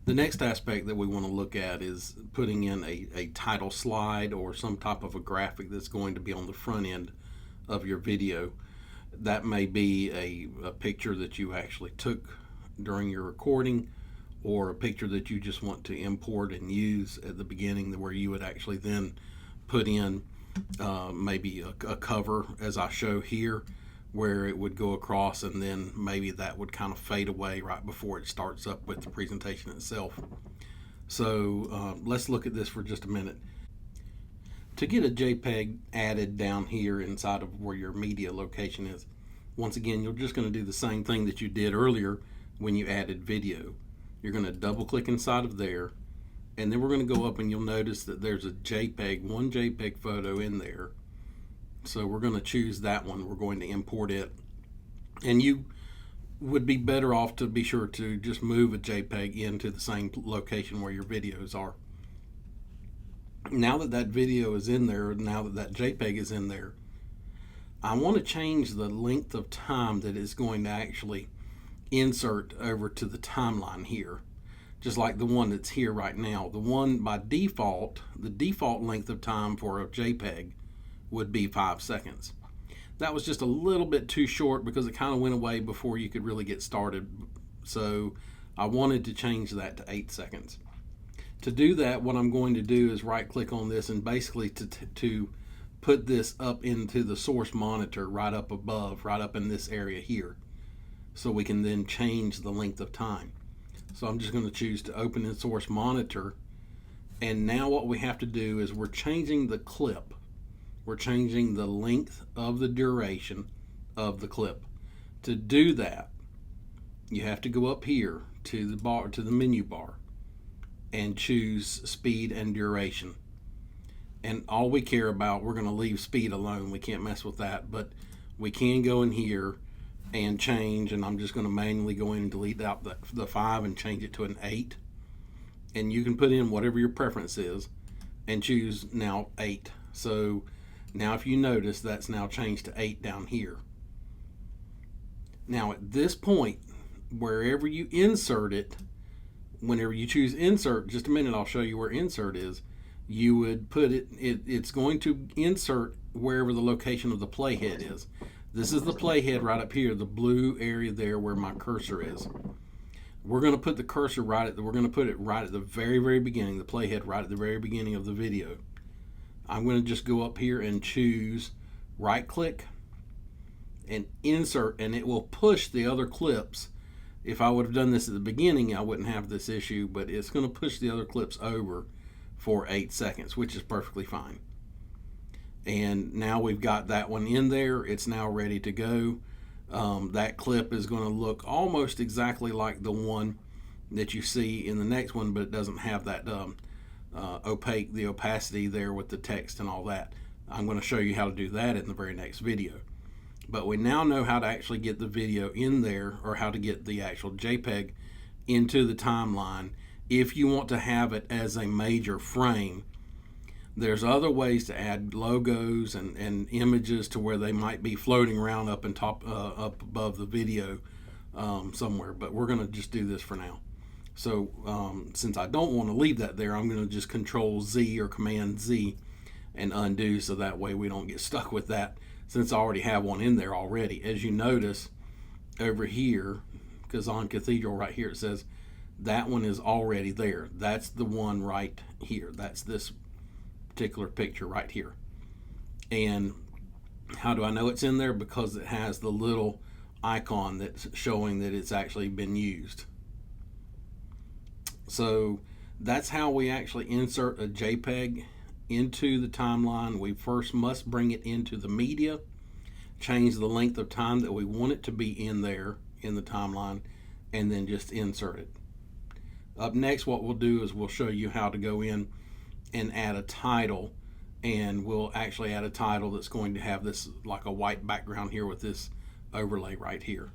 The next aspect that we want to look at is putting in a title slide or some type of a graphic that's going to be on the front end of your video. That may be a picture that you actually took during your recording, or a picture that you just want to import and use at the beginning, where you would actually then put in maybe a cover, as I show here, where it would go across, and then maybe that would kind of fade away right before it starts up with the presentation itself. So let's look at this for just a minute. To get a JPEG added down here inside of where your media location is, once again, you're just going to do the same thing that you did earlier when you added video. You're going to double click inside of there, and then we're going to go up, and you'll notice that there's a JPEG, one JPEG photo in there. So we're going to choose that one. We're going to import it. And you would be better off to be sure to just move a JPEG into the same location where your videos are. Now that that video is in there, now that that JPEG is in there, I want to change the length of time that it's going to actually insert over to the timeline here, just like the one that's here right now. The one by default, the default length of time for a JPEG would be 5 seconds. That was just a little bit too short because it kind of went away before you could really get started. So I wanted to change that to 8 seconds. To do that, what I'm going to do is right click on this, and basically to put this up into the source monitor right up above, right up in this area here, so we can then change the length of time. So I'm just going to choose to open in source monitor, and now what we have to do is we're changing the clip. We're changing the length of the duration of the clip. To do that, you have to go up here to the bar, to the menu bar, and choose speed and duration. And all we care about, we're going to leave speed alone. We can't mess with that, but we can go in here and change, and I'm just going to manually go in and delete out the 5 and change it to an 8. And you can put in whatever your preference is and choose now 8. So now if you notice, that's now changed to 8 down here. Now at this point, wherever you insert it, whenever you choose insert, just a minute, I'll show you where insert is. You would put it's going to insert wherever the location of the playhead is. This is the playhead right up here, the blue area there where my cursor is. We're going to put the cursor right at we're going to put it right at the very, very beginning, the playhead right at the very beginning of the video. I'm going to just go up here and choose right click and insert, and it will push the other clips. If I would have done this at the beginning, I wouldn't have this issue, but it's going to push the other clips over for 8 seconds, which is perfectly fine. And now we've got that one in there. It's now ready to go. That clip is going to look almost exactly like the one that you see in the next one, but it doesn't have that the opacity there with the text and all that. I'm going to show you how to do that in the very next video. But we now know how to actually get the video in there, or how to get the actual JPEG into the timeline if you want to have it as a major frame. There's other ways to add logos and images to where they might be floating around up up above the video somewhere, but we're going to just do this for now. So since I don't want to leave that there, I'm going to just Control Z or Command Z and undo, so that way we don't get stuck with that, since I already have one in there already. As you notice over here, because on Cathedral right here it says that one is already there. That's the one right here. That's this particular picture right here. And how do I know it's in there? Because it has the little icon that's showing that it's actually been used. So that's how we actually insert a JPEG into the timeline. We first must bring it into the media, change the length of time that we want it to be in there in the timeline, and then just insert it. Up next, what we'll do is we'll show you how to go in and add a title, and we'll actually add a title that's going to have this like a white background here with this overlay right here.